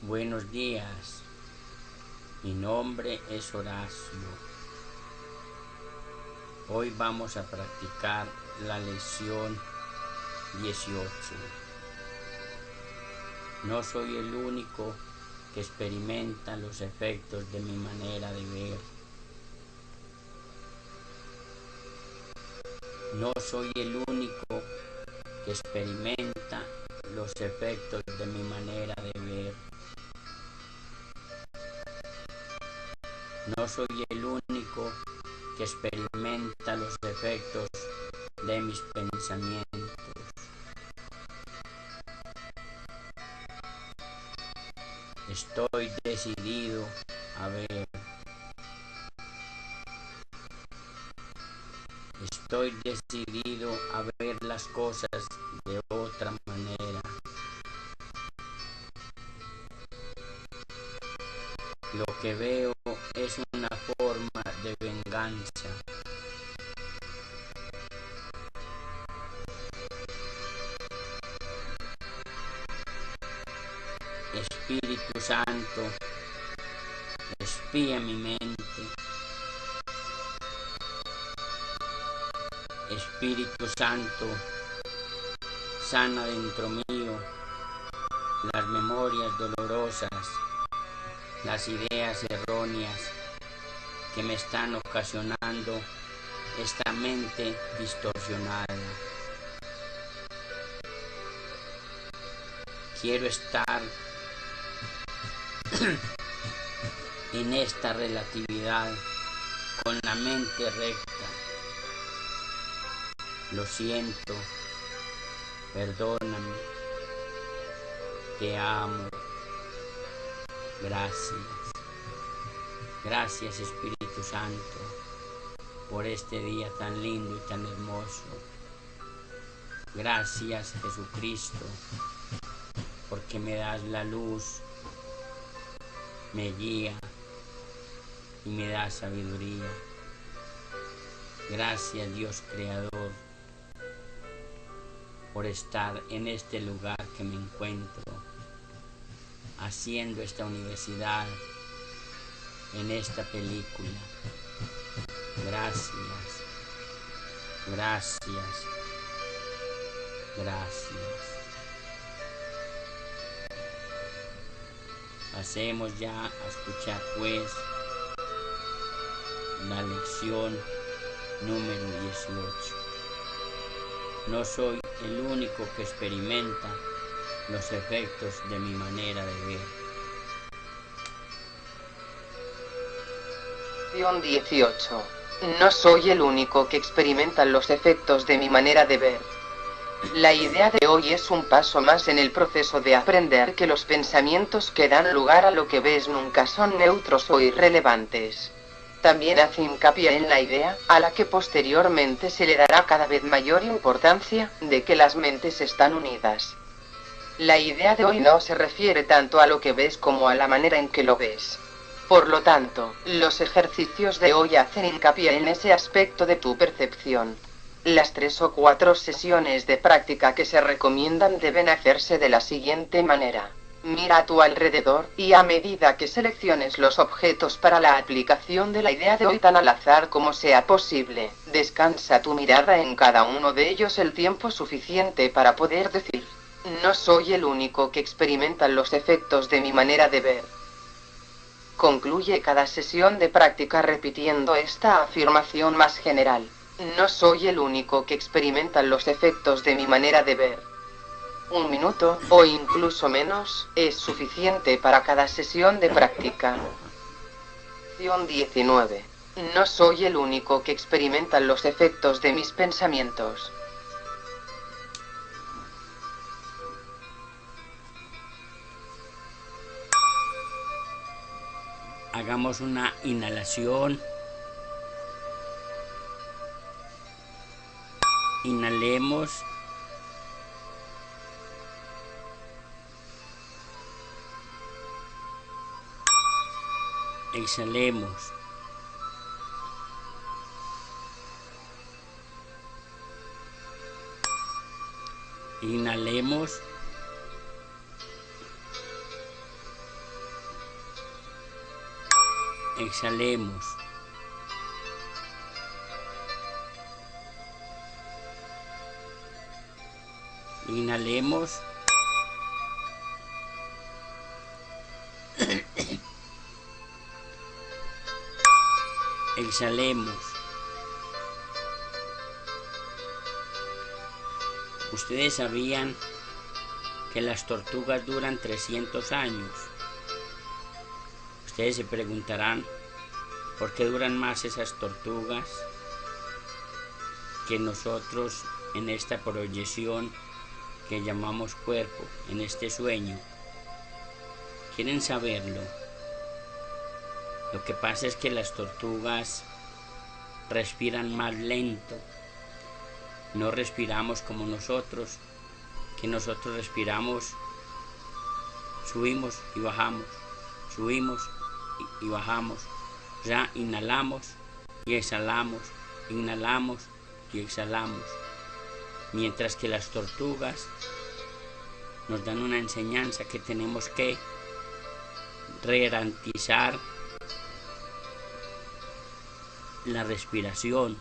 Buenos días, mi nombre es Horacio. Hoy vamos a practicar la lección 18. No soy el único que experimenta los efectos de mi manera de ver. No soy el único que experimenta los efectos de mi manera de ver. No soy el único que experimenta los efectos de mis pensamientos. Estoy decidido a ver. Estoy decidido a ver las cosas de otra manera. Lo que veo es una forma de venganza. Espíritu Santo, espía mi mente. Espíritu Santo, sana dentro mío las memorias dolorosas, las ideas erróneas que me están ocasionando esta mente distorsionada. Quiero estar en esta relatividad con la mente recta. Lo siento, perdóname, te amo, gracias. Gracias Espíritu Santo por este día tan lindo y tan hermoso. Gracias Jesucristo porque me das la luz, me guía y me da sabiduría. Gracias Dios Creador por estar en este lugar que me encuentro, haciendo esta universidad, en esta película. Gracias, gracias, gracias. Pasemos ya a escuchar pues la lección número 18. No soy el único que experimenta los efectos de mi manera de ver. Lección 18. No soy el único que experimenta los efectos de mi manera de ver. La idea de hoy es un paso más en el proceso de aprender que los pensamientos que dan lugar a lo que ves nunca son neutros o irrelevantes. También hace hincapié en la idea, a la que posteriormente se le dará cada vez mayor importancia, de que las mentes están unidas. La idea de hoy no se refiere tanto a lo que ves como a la manera en que lo ves. Por lo tanto, los ejercicios de hoy hacen hincapié en ese aspecto de tu percepción. Las 3 o 4 sesiones de práctica que se recomiendan deben hacerse de la siguiente manera. Mira a tu alrededor, y a medida que selecciones los objetos para la aplicación de la idea de hoy tan al azar como sea posible, descansa tu mirada en cada uno de ellos el tiempo suficiente para poder decir: no soy el único que experimenta los efectos de mi manera de ver. Concluye cada sesión de práctica repitiendo esta afirmación más general: no soy el único que experimenta los efectos de mi manera de ver. 1 minuto, o incluso menos, es suficiente para cada sesión de práctica. Lección 19. No soy el único que experimenta los efectos de mis pensamientos. Hagamos una inhalación. Inhalemos. Exhalemos. Inhalemos. Exhalemos. Inhalemos. Exhalemos. Ustedes sabían que las tortugas duran 300 años. Ustedes se preguntarán por qué duran más esas tortugas que nosotros en esta proyección que llamamos cuerpo, en este sueño. ¿Quieren saberlo? Lo que pasa es que las tortugas respiran más lento. No respiramos como nosotros, que nosotros respiramos, subimos y bajamos, subimos y bajamos. Ya inhalamos y exhalamos, inhalamos y exhalamos. Mientras que las tortugas nos dan una enseñanza que tenemos que garantizar la respiración,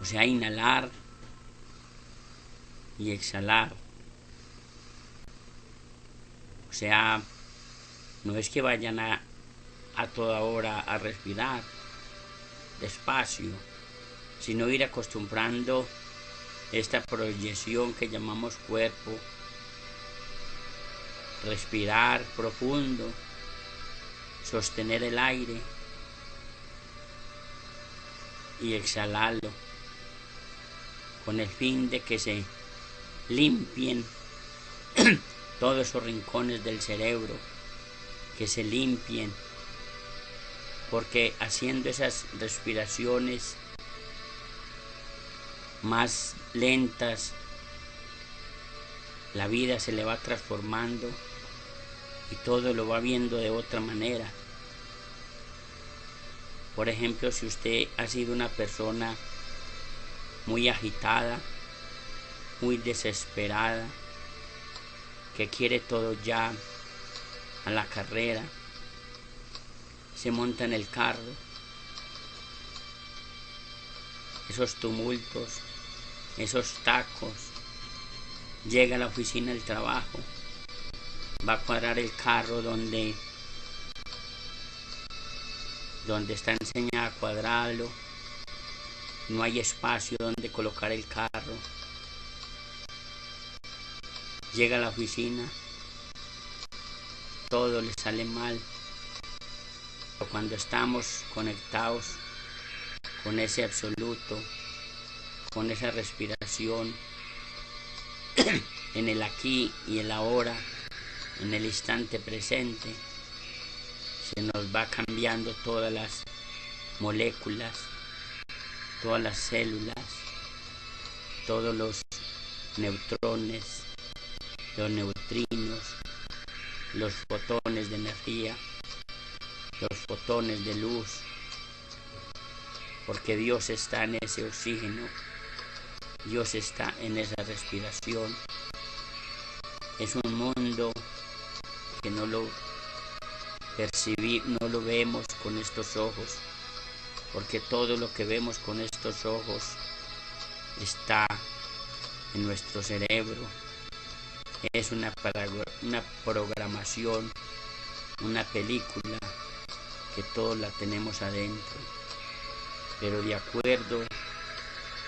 o sea, inhalar y exhalar. O sea, no es que vayan a toda hora a respirar despacio, sino ir acostumbrando esta proyección que llamamos cuerpo, respirar profundo, sostener el aire y exhalarlo, con el fin de que se limpien todos esos rincones del cerebro, que se limpien, porque haciendo esas respiraciones más lentas, la vida se le va transformando y todo lo va viendo de otra manera. Por ejemplo, si usted ha sido una persona muy agitada, muy desesperada, que quiere todo ya a la carrera, se monta en el carro, esos tumultos, esos tacos, llega a la oficina del trabajo, va a cuadrar el carro donde está enseñado a cuadrarlo, no hay espacio donde colocar el carro, llega a la oficina, todo le sale mal. Pero cuando estamos conectados con ese absoluto, con esa respiración, en el aquí y el ahora, en el instante presente, se nos va cambiando todas las moléculas, todas las células, todos los neutrones, los neutrinos, los fotones de energía, los fotones de luz, porque Dios está en ese oxígeno, Dios está en esa respiración. Es un mundo que no lo no lo vemos con estos ojos, porque todo lo que vemos con estos ojos está en nuestro cerebro. Es una programación, una película que todos la tenemos adentro, pero de acuerdo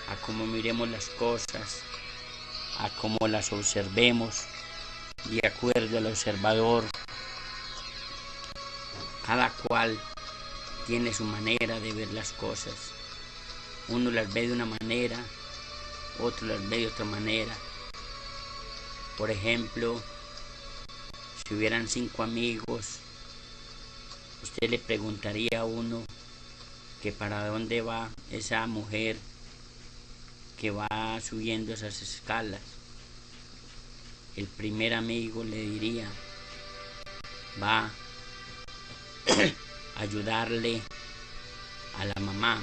a cómo miremos las cosas, a cómo las observemos, de acuerdo al observador, cada cual tiene su manera de ver las cosas. Uno las ve de una manera, otro las ve de otra manera. Por ejemplo, si hubieran 5 amigos, usted le preguntaría a uno que para dónde va esa mujer que va subiendo esas escalas. El primer amigo le diría, va a ayudarle a la mamá.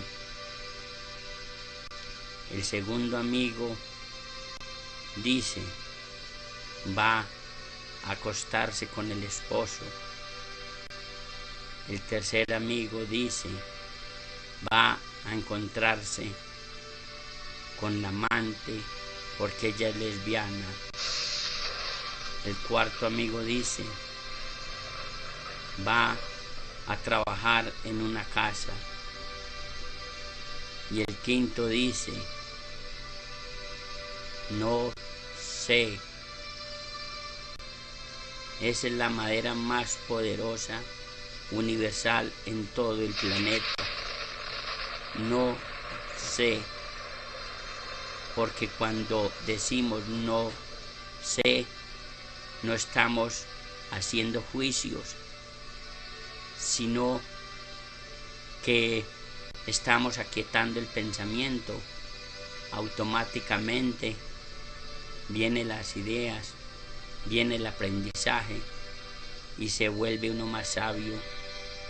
El segundo amigo dice, va a acostarse con el esposo. El tercer amigo dice, va a encontrarse con la amante porque ella es lesbiana. El cuarto amigo dice, va a trabajar en una casa. Y el quinto dice, no sé. Esa es la madera más poderosa, universal en todo el planeta. No sé. Porque cuando decimos no sé, no estamos haciendo juicios, sino que estamos aquietando el pensamiento. Automáticamente vienen las ideas, viene el aprendizaje y se vuelve uno más sabio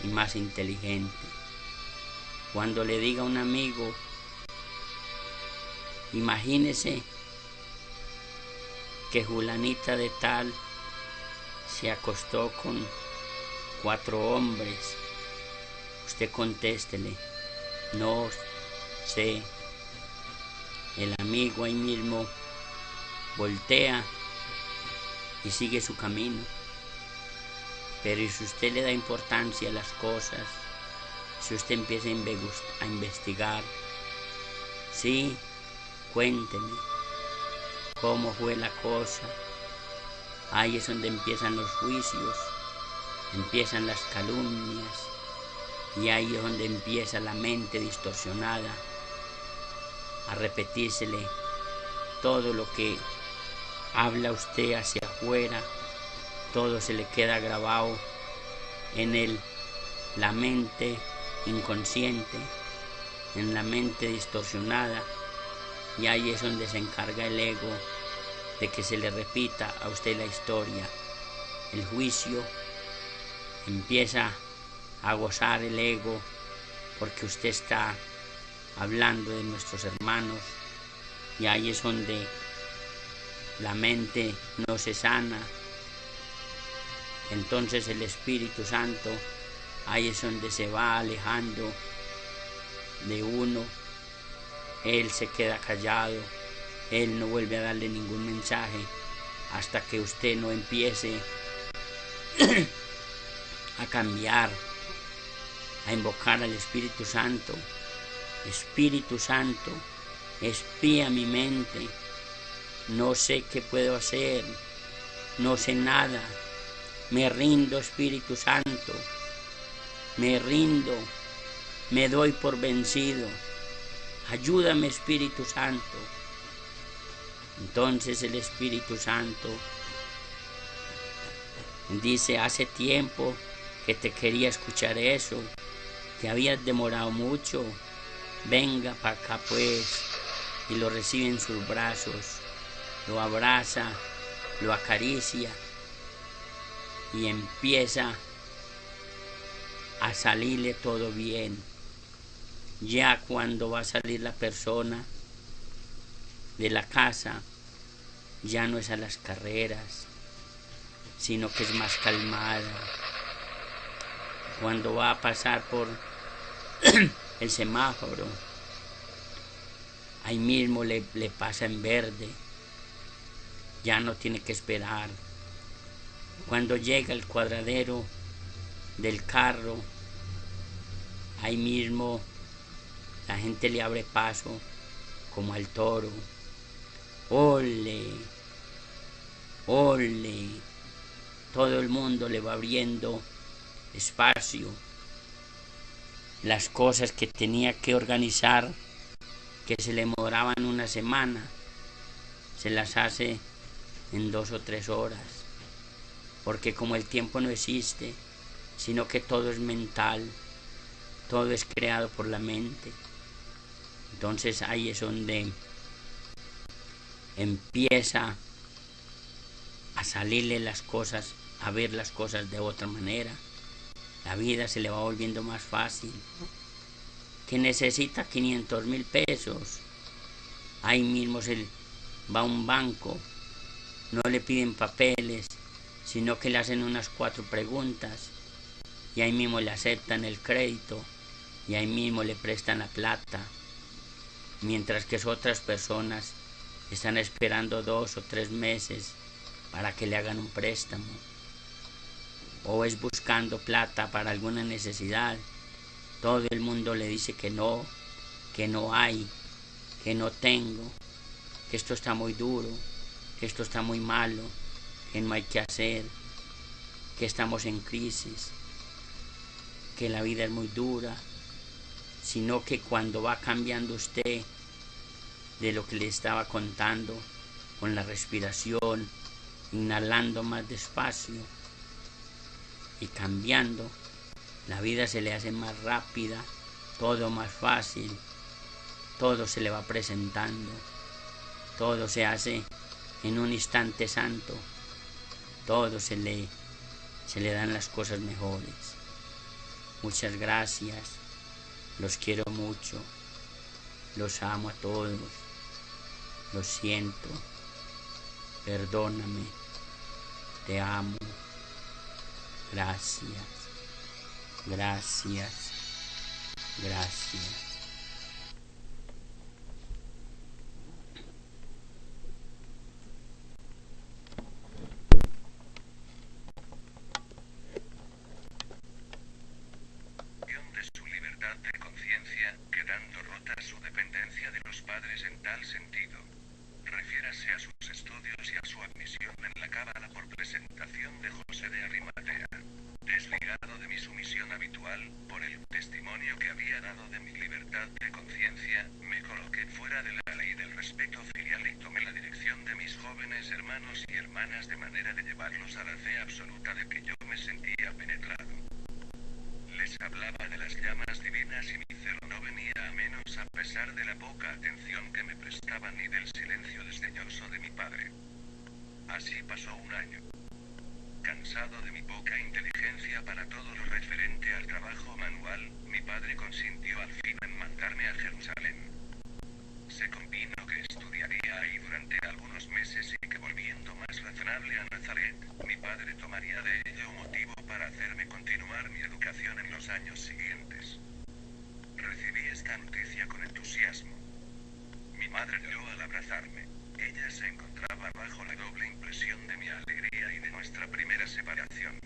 y más inteligente. Cuando le diga a un amigo, imagínese que Julanita de tal se acostó con 4 hombres. Usted contéstele, no sé. El amigo ahí mismo voltea y sigue su camino. Pero si usted le da importancia a las cosas, si usted empieza a investigar, sí, cuénteme cómo fue la cosa. Ahí es donde empiezan los juicios, empiezan las calumnias, y ahí es donde empieza la mente distorsionada a repetírsele todo lo que habla usted hacia afuera. Todo se le queda grabado en la mente inconsciente, en la mente distorsionada, y ahí es donde se encarga el ego de que se le repita a usted la historia. El juicio empieza a gozar el ego porque usted está hablando de nuestros hermanos, y ahí es donde la mente no se sana. Entonces el Espíritu Santo, ahí es donde se va alejando de uno. Él se queda callado, él no vuelve a darle ningún mensaje hasta que usted no empiece a cambiar, a invocar al Espíritu Santo. Espíritu Santo, espía mi mente, no sé qué puedo hacer, no sé nada, me rindo, Espíritu Santo, me rindo, me doy por vencido, ayúdame, Espíritu Santo. Entonces el Espíritu Santo dice, hace tiempo que te quería escuchar eso, que habías demorado mucho, venga para acá pues. Y lo recibe en sus brazos, lo abraza, lo acaricia y empieza a salirle todo bien. Ya cuando va a salir la persona de la casa, ya no es a las carreras, sino que es más calmada. Cuando va a pasar por el semáforo, ahí mismo le pasa en verde, ya no tiene que esperar. Cuando llega al cuadradero del carro, ahí mismo la gente le abre paso como al toro. ¡Ole! ¡Ole! Todo el mundo le va abriendo espacio. Las cosas que tenía que organizar, que se le demoraban una semana, se las hace en 2 o 3 horas. Porque como el tiempo no existe, sino que todo es mental, todo es creado por la mente. Entonces ahí es donde empieza a salirle las cosas, a ver las cosas de otra manera. La vida se le va volviendo más fácil. Que necesita 500,000 pesos, ahí mismo se va a un banco, no le piden papeles, sino que le hacen unas 4 preguntas y ahí mismo le aceptan el crédito y ahí mismo le prestan la plata, mientras que otras personas están esperando 2 o 3 meses para que le hagan un préstamo, o es buscando plata para alguna necesidad. Todo el mundo le dice que no hay, que no tengo, que esto está muy duro, que esto está muy malo, que no hay que hacer, que estamos en crisis, que la vida es muy dura, sino que cuando va cambiando usted de lo que le estaba contando, con la respiración, inhalando más despacio y cambiando, la vida se le hace más rápida, todo más fácil, todo se le va presentando, todo se hace en un instante santo, todo se le dan las cosas mejores. Muchas gracias, los quiero mucho, los amo a todos, los siento, perdóname, te amo, gracias, gracias, gracias. De su libertad de conciencia, quedando rota su dependencia de los padres en tal sentido. Refiérase a sus estudios y a su admisión en la Cábala por presentación de José de Arimatea. Desligado de mi sumisión habitual, por el testimonio que había dado de mi libertad de conciencia, me coloqué fuera de la ley del respeto filial y tomé la dirección de mis jóvenes hermanos y hermanas de manera de llevarlos a la fe absoluta de que yo me sentía penetrado. Les hablaba de las llamas divinas y mi celo no venía a menos a pesar de la poca atención que me prestaban y del silencio desdeñoso de mi padre. Así pasó un año. Cansado de mi poca inteligencia para todo lo referente al trabajo manual, mi padre consintió al fin en mandarme a Jerusalén. Se convino que estudiaría ahí durante algunos meses y que volviendo más razonable a Nazaret, mi padre tomaría de ello motivo para hacerme continuar mi educación en los años siguientes. Recibí esta noticia con entusiasmo. Mi madre lloró al abrazarme. Ella se encontraba bajo la doble impresión de mi alegría y de nuestra primera separación.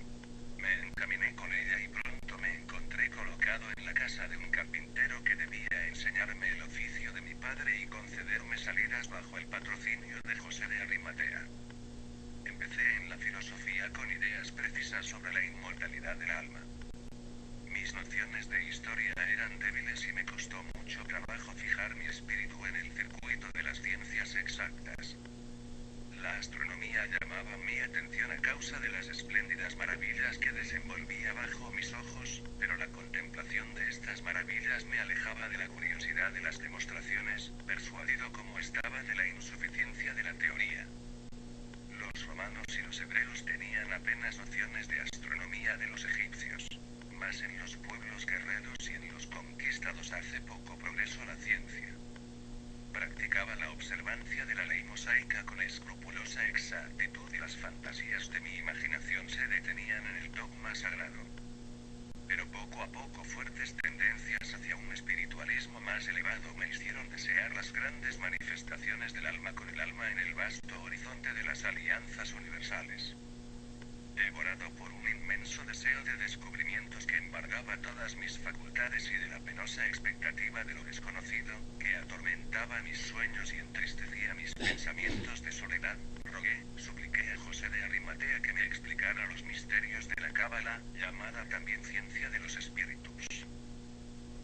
Me encaminé con ella y pronto me encontré colocado en la casa de un carpintero que debía enseñarme el oficio de mi padre y concederme salidas bajo el patrocinio de José de Arimatea. Empecé en la filosofía con ideas precisas sobre la inmortalidad del alma. Mis nociones de historia eran débiles y me costó mucho trabajo fijar mi espíritu en el circuito de las ciencias exactas. La astronomía llamaba mi atención a causa de las espléndidas maravillas que desenvolvía bajo mis ojos, pero la contemplación de estas maravillas me alejaba de la curiosidad de las demostraciones, persuadido como estaba de la insuficiencia de la teoría. Los romanos y los hebreos tenían apenas nociones de astronomía de los egipcios. Mas en los pueblos guerreros y en los conquistados hace poco progresó la ciencia. Practicaba la observancia de la ley mosaica con escrupulosa exactitud y las fantasías de mi imaginación se detenían en el dogma sagrado. Pero poco a poco fuertes tendencias hacia un espiritualismo más elevado me hicieron desear las grandes manifestaciones del alma con el alma en el vasto horizonte de las alianzas universales. Devorado por un inmenso deseo de descubrimientos que embargaba todas mis facultades y de la penosa expectativa de lo desconocido, que atormentaba mis sueños y entristecía mis pensamientos de soledad, rogué, supliqué a José de Arimatea que me explicara los misterios de la Cábala, llamada también ciencia de los espíritus.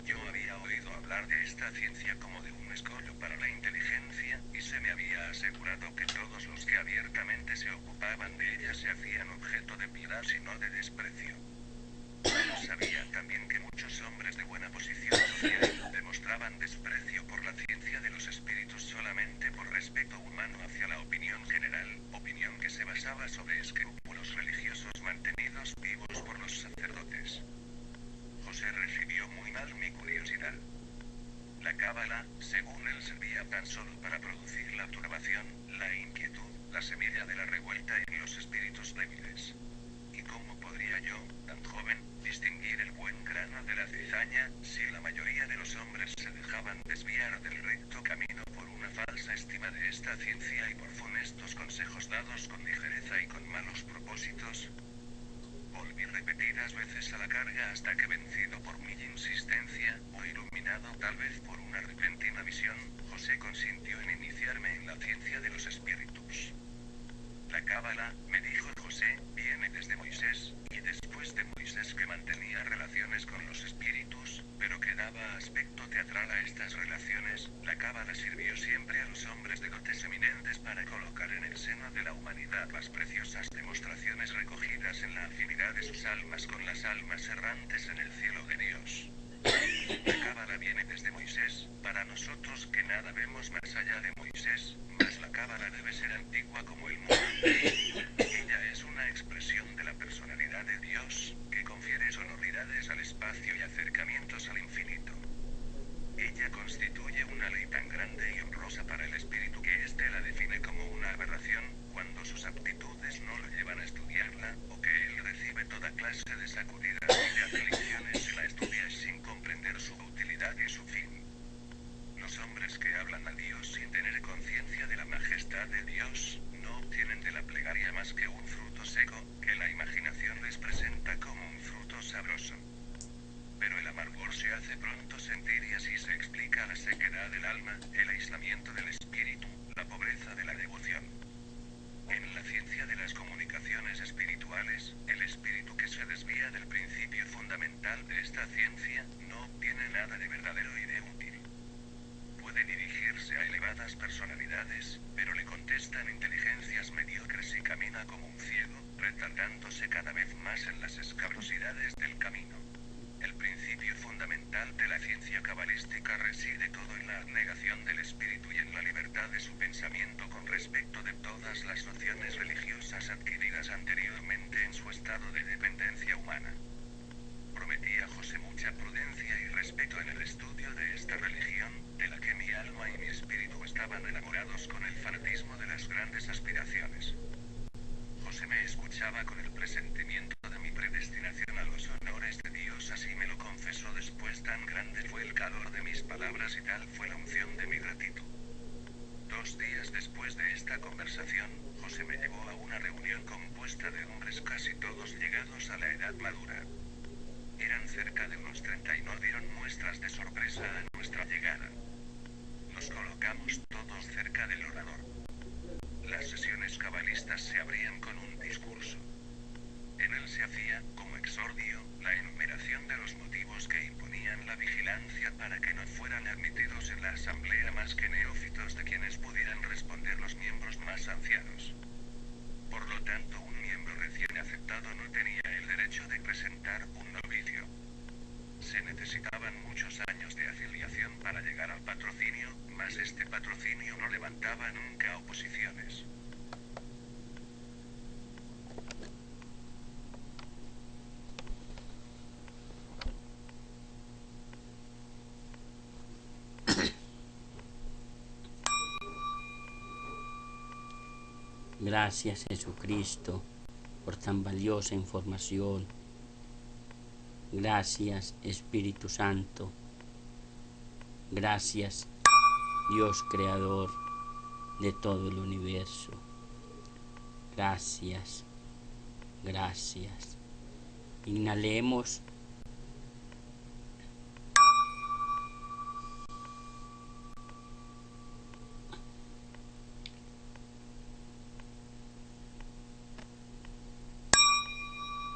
Yo había oído hablar de esta ciencia como de un escollo para la inteligencia, y se me había asegurado que todos los que abiertamente se ocupaban de ella se hacían objeto de piedad y no de desprecio. Pero sabía también que muchos hombres de buena posición social demostraban desprecio por la ciencia de los espíritus solamente por respeto humano hacia la opinión general, opinión que se basaba sobre escrúpulos religiosos mantenidos vivos por los sacerdotes. José recibió muy mal mi curiosidad. La Cábala, según él, servía tan solo para producir la turbación, la inquietud, la semilla de la revuelta en los espíritus débiles. Y ¿Y cómo podría yo, tan joven, distinguir el buen grano de la cizaña, si la mayoría de los hombres se dejaban desviar del recto camino por una falsa estima de esta ciencia y por funestos consejos dados con ligereza y con malos propósitos? Volví repetidas veces a la carga hasta que, vencido por mi insistencia, o iluminado tal vez por una repentina visión, José consintió en iniciarme en la ciencia de los espíritus. La cábala, me dijo José, viene desde Moisés, y después de Moisés que mantenía relaciones con los espíritus, pero que daba aspecto teatral a estas relaciones, la cábala sirvió siempre a los hombres de dotes eminentes para colocar en el seno de la humanidad las preciosas demostraciones recogidas en la afinidad de sus almas con las almas errantes en el cielo de Dios. La cábala viene desde Moisés, para nosotros que nada vemos más allá de Moisés, mas la cábala debe ser antigua como el mundo. Ella es una expresión de la personalidad de Dios, que confiere sonoridades al espacio y acercamientos al infinito. Ella constituye una ley tan grande y honrosa para el espíritu que éste la define como una aberración, cuando sus aptitudes no lo llevan a estudiarla, o que él recibe toda clase de sacudidas y de aflicciones si la estudia sin comprender su utilidad y su fin. Los hombres que hablan a Dios sin tener conciencia de la majestad de Dios, no obtienen de la plegaria más que un fruto seco, que la imaginación les presenta como un fruto sabroso. Pero el amargor se hace pronto sentir y así se explica la sequedad del alma, el aislamiento del espíritu, la pobreza de la devoción. En la ciencia de las comunicaciones espirituales, el espíritu que se desvía del principio fundamental de esta ciencia, no obtiene nada de verdadero y de útil. Puede dirigirse a elevadas personalidades, pero le contestan inteligencias mediocres y camina como un ciego, retardándose cada vez más en las escabrosidades del camino. El principio fundamental de la ciencia cabalística reside todo en la abnegación del espíritu y en la libertad de su pensamiento con respecto de todas las nociones religiosas adquiridas anteriormente en su estado de dependencia humana. Prometí a José mucha prudencia y respeto en el estudio de esta religión, de la que mi alma y mi espíritu estaban enamorados con el fanatismo de las grandes aspiraciones. José me escuchaba con el presentimiento de mi predestinación a los honores de Dios, así me lo confesó después. Tan grande fue el calor de mis palabras y tal fue la unción de mi gratitud. 2 días después de esta conversación, José me llevó a una reunión compuesta de hombres casi todos llegados a la edad madura. Eran cerca de unos 30 y no dieron muestras de sorpresa a nuestra llegada. Nos colocamos todos cerca del orador. Las sesiones cabalistas se abrían con un discurso. En él se hacía, como exordio, la enumeración de los motivos que imponían la vigilancia para que no fueran admitidos en la asamblea más que neófitos de quienes pudieran responder los miembros más ancianos. Por lo tanto, un miembro recién aceptado no tenía el derecho de presentar un novicio. Se necesitaban muchos años de afiliación para llegar al patrocinio, mas este patrocinio no levantaba nunca oposiciones. Gracias, Jesucristo, por tan valiosa información. Gracias, Espíritu Santo. Gracias, Dios Creador de todo el universo. Gracias, gracias. Inhalemos.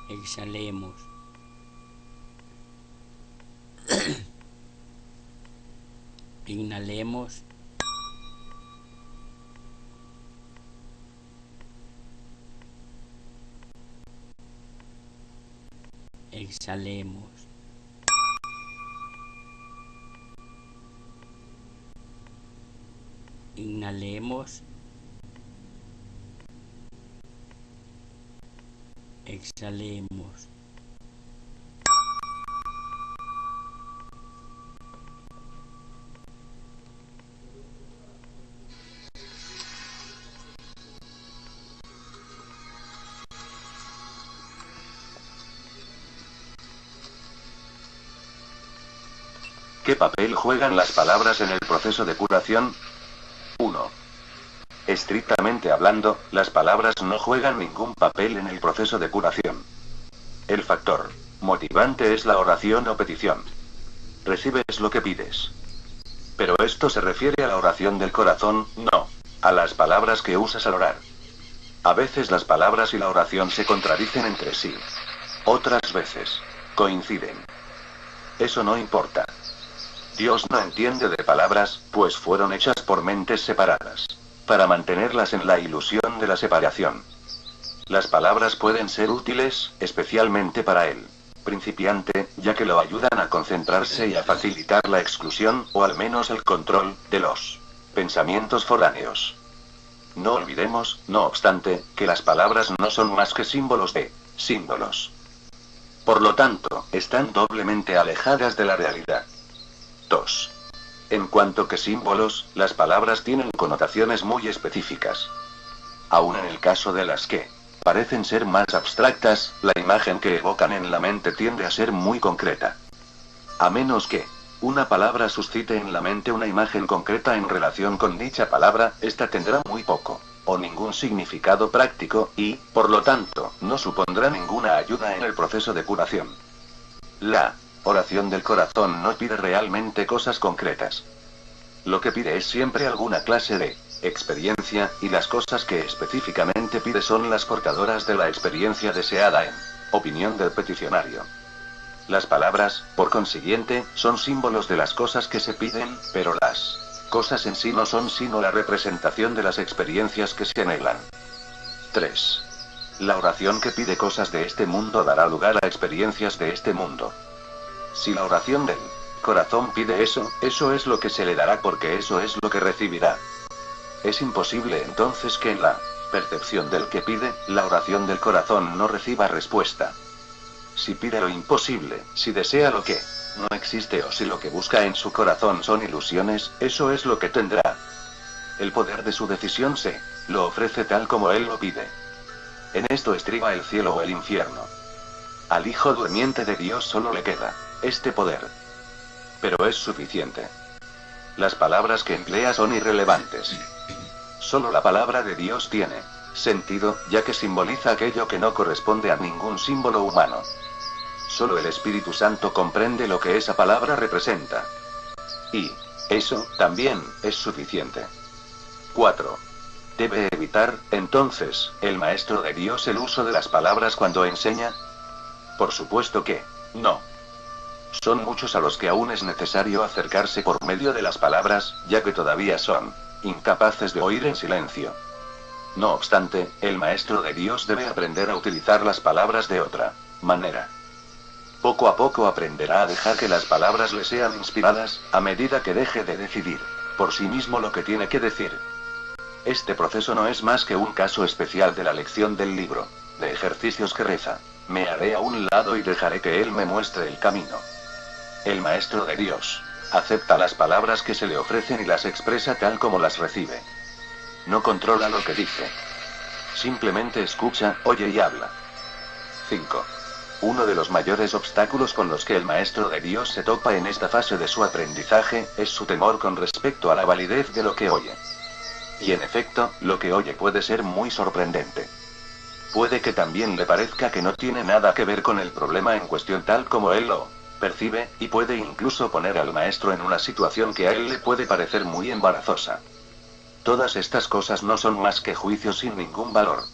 Exhalemos. Inhalemos. Exhalemos. Inhalemos. Exhalemos. ¿Qué papel juegan las palabras en el proceso de curación? 1. Estrictamente hablando, las palabras no juegan ningún papel en el proceso de curación. El factor motivante es la oración o petición. Recibes lo que pides. Pero esto se refiere a la oración del corazón, no a las palabras que usas al orar. A veces las palabras y la oración se contradicen entre sí. Otras veces coinciden. Eso no importa. Dios no entiende de palabras, pues fueron hechas por mentes separadas, para mantenerlas en la ilusión de la separación. Las palabras pueden ser útiles, especialmente para él, principiante, ya que lo ayudan a concentrarse y a facilitar la exclusión, o al menos el control, de los pensamientos foráneos. No olvidemos, no obstante, que las palabras no son más que símbolos de símbolos. Por lo tanto, están doblemente alejadas de la realidad. 2. En cuanto que símbolos, las palabras tienen connotaciones muy específicas. Aun en el caso de las que parecen ser más abstractas, la imagen que evocan en la mente tiende a ser muy concreta. A menos que una palabra suscite en la mente una imagen concreta en relación con dicha palabra, esta tendrá muy poco o ningún significado práctico y, por lo tanto, no supondrá ninguna ayuda en el proceso de curación. La oración del corazón no pide realmente cosas concretas. Lo que pide es siempre alguna clase de experiencia, y las cosas que específicamente pide son las portadoras de la experiencia deseada en opinión del peticionario. Las palabras, por consiguiente, son símbolos de las cosas que se piden, pero las cosas en sí no son sino la representación de las experiencias que se anhelan. 3. La oración que pide cosas de este mundo dará lugar a experiencias de este mundo. Si la oración del corazón pide eso, eso es lo que se le dará porque eso es lo que recibirá. Es imposible entonces que en la percepción del que pide, la oración del corazón no reciba respuesta. Si pide lo imposible, si desea lo que no existe o si lo que busca en su corazón son ilusiones, eso es lo que tendrá. El poder de su decisión se lo ofrece tal como él lo pide. En esto estriba el cielo o el infierno. Al Hijo durmiente de Dios solo le queda este poder. Pero es suficiente. Las palabras que emplea son irrelevantes. Solo la palabra de Dios tiene sentido, ya que simboliza aquello que no corresponde a ningún símbolo humano. Solo el Espíritu Santo comprende lo que esa palabra representa. Y eso también es suficiente. 4. ¿Debe evitar, entonces, el Maestro de Dios el uso de las palabras cuando enseña? Por supuesto que no. Son muchos a los que aún es necesario acercarse por medio de las palabras, ya que todavía son incapaces de oír en silencio. No obstante, el Maestro de Dios debe aprender a utilizar las palabras de otra manera. Poco a poco aprenderá a dejar que las palabras le sean inspiradas, a medida que deje de decidir por sí mismo lo que tiene que decir. Este proceso no es más que un caso especial de la lección del libro de ejercicios que reza: me haré a un lado y dejaré que Él me muestre el camino. El Maestro de Dios acepta las palabras que se le ofrecen y las expresa tal como las recibe. No controla lo que dice. Simplemente escucha, oye y habla. 5. Uno de los mayores obstáculos con los que el Maestro de Dios se topa en esta fase de su aprendizaje, es su temor con respecto a la validez de lo que oye. Y en efecto, lo que oye puede ser muy sorprendente. Puede que también le parezca que no tiene nada que ver con el problema en cuestión tal como él lo percibe, y puede incluso poner al maestro en una situación que a él le puede parecer muy embarazosa. Todas estas cosas no son más que juicios sin ningún valor.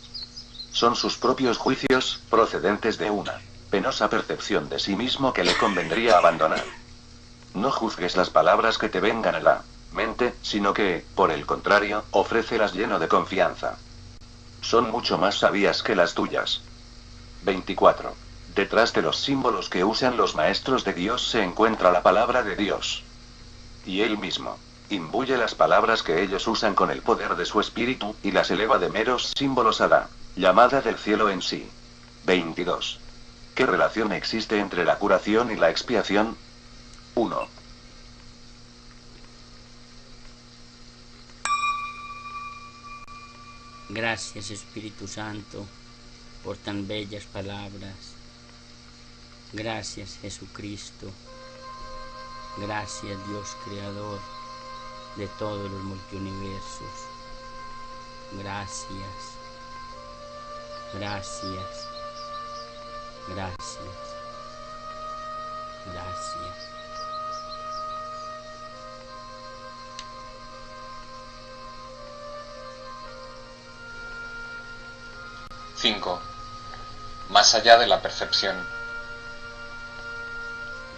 Son sus propios juicios, procedentes de una penosa percepción de sí mismo que le convendría abandonar. No juzgues las palabras que te vengan a la mente, sino que, por el contrario, ofrécelas lleno de confianza. Son mucho más sabias que las tuyas. 24. Detrás de los símbolos que usan los maestros de Dios se encuentra la palabra de Dios. Y Él mismo imbuye las palabras que ellos usan con el poder de su espíritu, y las eleva de meros símbolos a la llamada del cielo en sí. 22. ¿Qué relación existe entre la curación y la expiación? 1. Gracias, Espíritu Santo, por tan bellas palabras. Gracias, Jesucristo. Gracias, Dios creador de todos los multiuniversos. Gracias, gracias, gracias, gracias. Más allá de la percepción.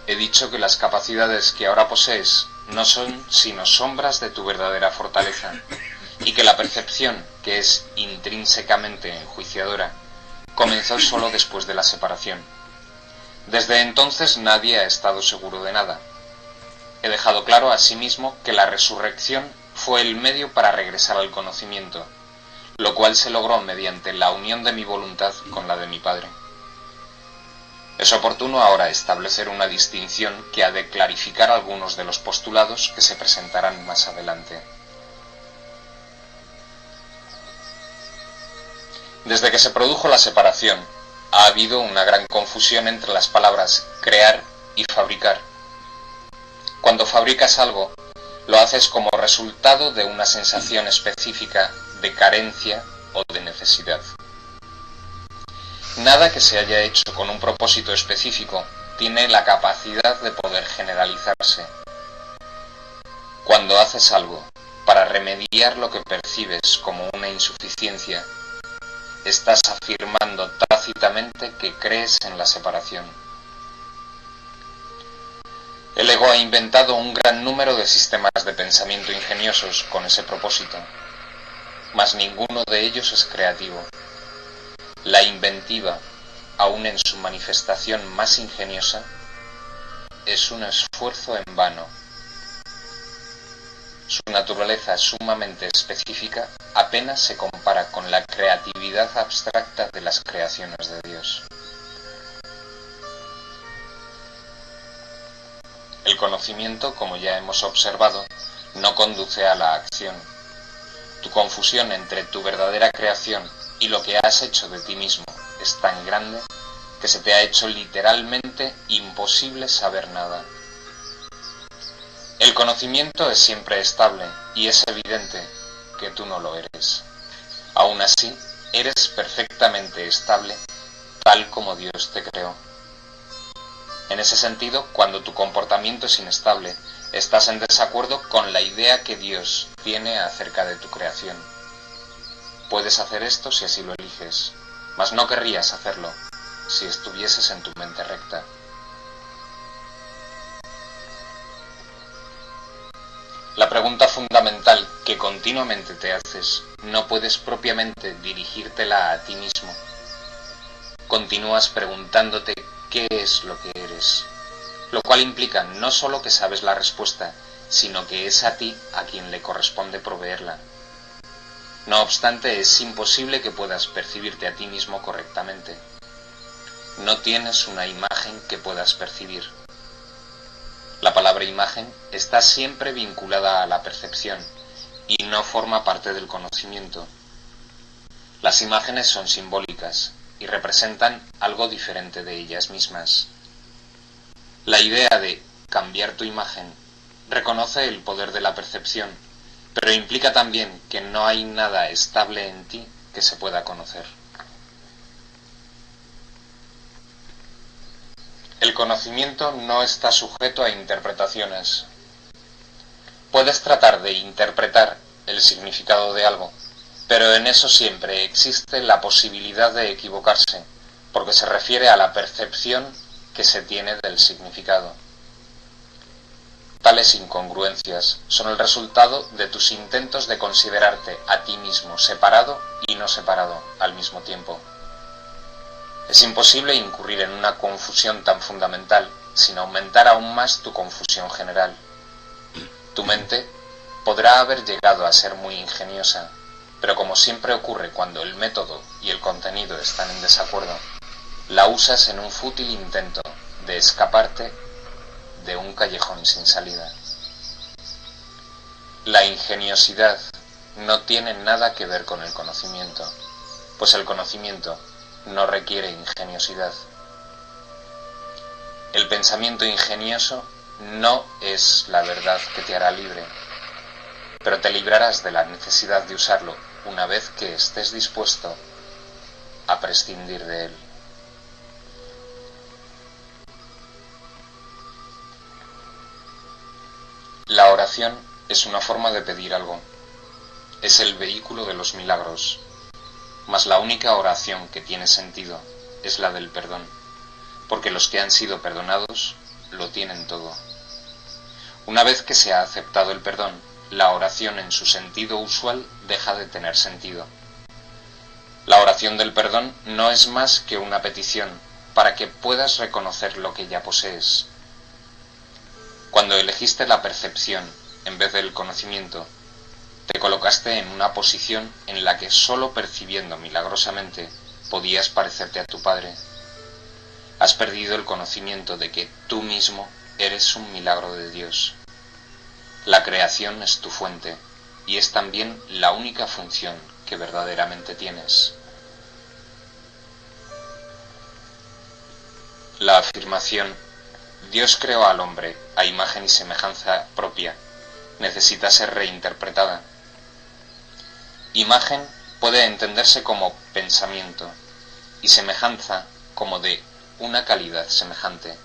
He dicho que las capacidades que ahora posees no son sino sombras de tu verdadera fortaleza, y que la percepción, que es intrínsecamente enjuiciadora, comenzó solo después de la separación. Desde entonces nadie ha estado seguro de nada. He dejado claro asimismo que la resurrección fue el medio para regresar al conocimiento, lo cual se logró mediante la unión de mi voluntad con la de mi Padre. Es oportuno ahora establecer una distinción que ha de clarificar algunos de los postulados que se presentarán más adelante. Desde que se produjo la separación, ha habido una gran confusión entre las palabras crear y fabricar. Cuando fabricas algo, lo haces como resultado de una sensación específica de carencia o de necesidad. Nada que se haya hecho con un propósito específico tiene la capacidad de poder generalizarse. Cuando haces algo para remediar lo que percibes como una insuficiencia, estás afirmando tácitamente que crees en la separación. El ego ha inventado un gran número de sistemas de pensamiento ingeniosos con ese propósito, mas ninguno de ellos es creativo. La inventiva, aun en su manifestación más ingeniosa, es un esfuerzo en vano. Su naturaleza sumamente específica apenas se compara con la creatividad abstracta de las creaciones de Dios. El conocimiento, como ya hemos observado, no conduce a la acción. Tu confusión entre tu verdadera creación y lo que has hecho de ti mismo es tan grande que se te ha hecho literalmente imposible saber nada. El conocimiento es siempre estable y es evidente que tú no lo eres. Aún así, eres perfectamente estable tal como Dios te creó. En ese sentido, cuando tu comportamiento es inestable, estás en desacuerdo con la idea que Dios tiene acerca de tu creación. Puedes hacer esto si así lo eliges, mas no querrías hacerlo si estuvieses en tu mente recta. La pregunta fundamental que continuamente te haces no puedes propiamente dirigírtela a ti mismo. Continúas preguntándote qué es lo que eres, lo cual implica no solo que sabes la respuesta, sino que es a ti a quien le corresponde proveerla. No obstante, es imposible que puedas percibirte a ti mismo correctamente. No tienes una imagen que puedas percibir. La palabra imagen está siempre vinculada a la percepción y no forma parte del conocimiento. Las imágenes son simbólicas y representan algo diferente de ellas mismas. La idea de cambiar tu imagen reconoce el poder de la percepción, pero implica también que no hay nada estable en ti que se pueda conocer. El conocimiento no está sujeto a interpretaciones. Puedes tratar de interpretar el significado de algo, pero en eso siempre existe la posibilidad de equivocarse, porque se refiere a la percepción que se tiene del significado. Tales incongruencias son el resultado de tus intentos de considerarte a ti mismo separado y no separado al mismo tiempo. Es imposible incurrir en una confusión tan fundamental sin aumentar aún más tu confusión general. Tu mente podrá haber llegado a ser muy ingeniosa, pero como siempre ocurre cuando el método y el contenido están en desacuerdo, la usas en un fútil intento de escaparte de un callejón sin salida. La ingeniosidad no tiene nada que ver con el conocimiento, pues el conocimiento no requiere ingeniosidad. El pensamiento ingenioso no es la verdad que te hará libre, pero te librarás de la necesidad de usarlo una vez que estés dispuesto a prescindir de él. La oración es una forma de pedir algo. Es el vehículo de los milagros, mas la única oración que tiene sentido es la del perdón, porque los que han sido perdonados lo tienen todo. Una vez que se ha aceptado el perdón, la oración en su sentido usual deja de tener sentido. La oración del perdón no es más que una petición para que puedas reconocer lo que ya posees. Cuando elegiste la percepción en vez del conocimiento, te colocaste en una posición en la que solo percibiendo milagrosamente podías parecerte a tu Padre. Has perdido el conocimiento de que tú mismo eres un milagro de Dios. La creación es tu fuente y es también la única función que verdaderamente tienes. La afirmación Dios creó al hombre a imagen y semejanza propia necesita ser reinterpretada. Imagen puede entenderse como pensamiento y semejanza como de una calidad semejante.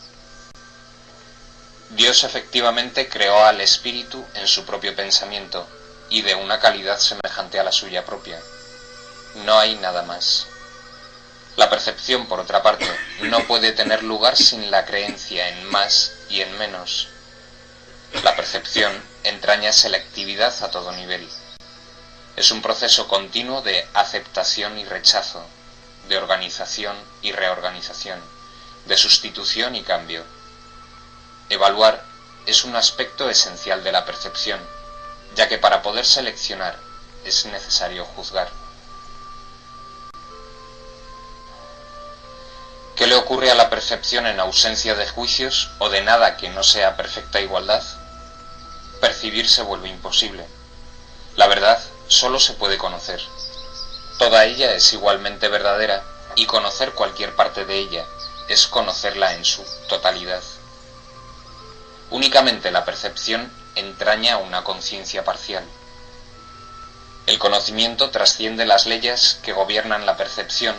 Dios efectivamente creó al espíritu en su propio pensamiento y de una calidad semejante a la suya propia. No hay nada más. La percepción, por otra parte, no puede tener lugar sin la creencia en más y en menos. La percepción entraña selectividad a todo nivel. Es un proceso continuo de aceptación y rechazo, de organización y reorganización, de sustitución y cambio. Evaluar es un aspecto esencial de la percepción, ya que para poder seleccionar es necesario juzgar. ¿Qué le ocurre a la percepción en ausencia de juicios o de nada que no sea perfecta igualdad? Percibir se vuelve imposible. La verdad solo se puede conocer. Toda ella es igualmente verdadera y conocer cualquier parte de ella es conocerla en su totalidad. Únicamente la percepción entraña una conciencia parcial. El conocimiento trasciende las leyes que gobiernan la percepción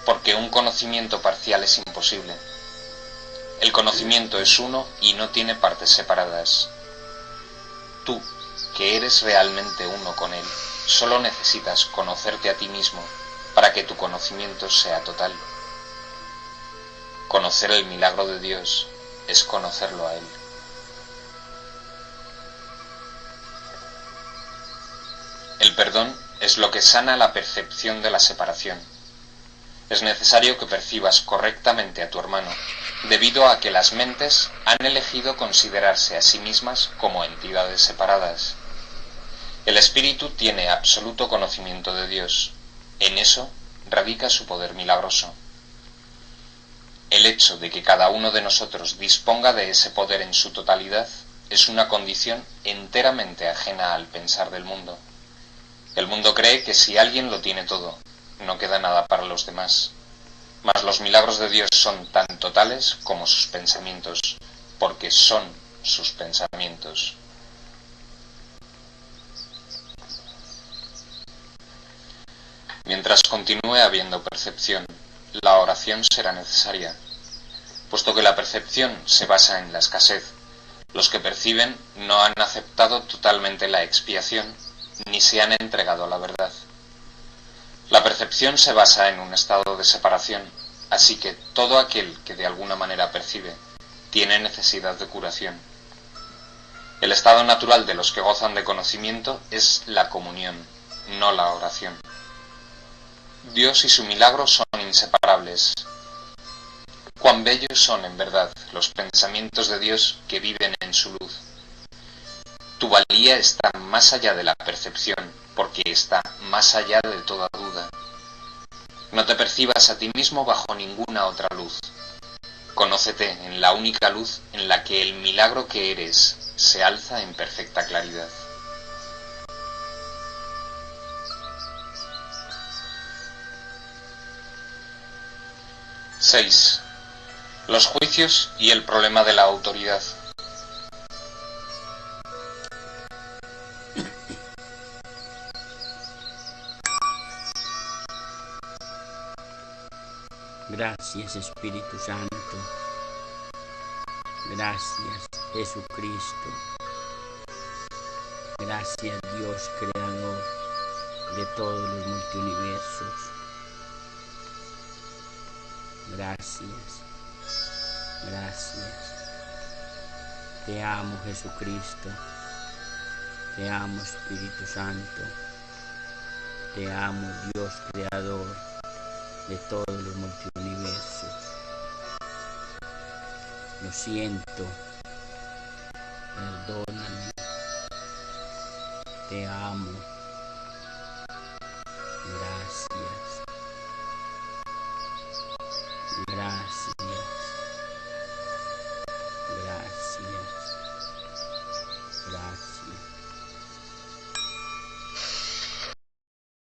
porque un conocimiento parcial es imposible. El conocimiento es uno y no tiene partes separadas. Tú, que eres realmente uno con él, solo necesitas conocerte a ti mismo para que tu conocimiento sea total. Conocer el milagro de Dios es conocerlo a él. El perdón es lo que sana la percepción de la separación. Es necesario que percibas correctamente a tu hermano, debido a que las mentes han elegido considerarse a sí mismas como entidades separadas. El espíritu tiene absoluto conocimiento de Dios. En eso radica su poder milagroso. El hecho de que cada uno de nosotros disponga de ese poder en su totalidad es una condición enteramente ajena al pensar del mundo. El mundo cree que si alguien lo tiene todo, no queda nada para los demás. Mas los milagros de Dios son tan totales como sus pensamientos, porque son sus pensamientos. Mientras continúe habiendo percepción, la oración será necesaria. Puesto que la percepción se basa en la escasez, los que perciben no han aceptado totalmente la expiación, ni se han entregado a la verdad. La percepción se basa en un estado de separación, así que todo aquel que de alguna manera percibe tiene necesidad de curación. El estado natural de los que gozan de conocimiento es la comunión, no la oración. Dios y su milagro son inseparables. Cuán bellos son en verdad los pensamientos de Dios que viven en su luz. Tu valía está más allá de la percepción, porque está más allá de toda duda. No te percibas a ti mismo bajo ninguna otra luz. Conócete en la única luz en la que el milagro que eres se alza en perfecta claridad. ―6. Los juicios y el problema de la autoridad. Gracias Espíritu Santo. Gracias Jesucristo. Gracias Dios Creador de todos los multiuniversos. Gracias. Gracias. Te amo Jesucristo. Te amo Espíritu Santo. Te amo Dios Creador de todos los multiuniversos. Lo siento. Perdóname. Te amo.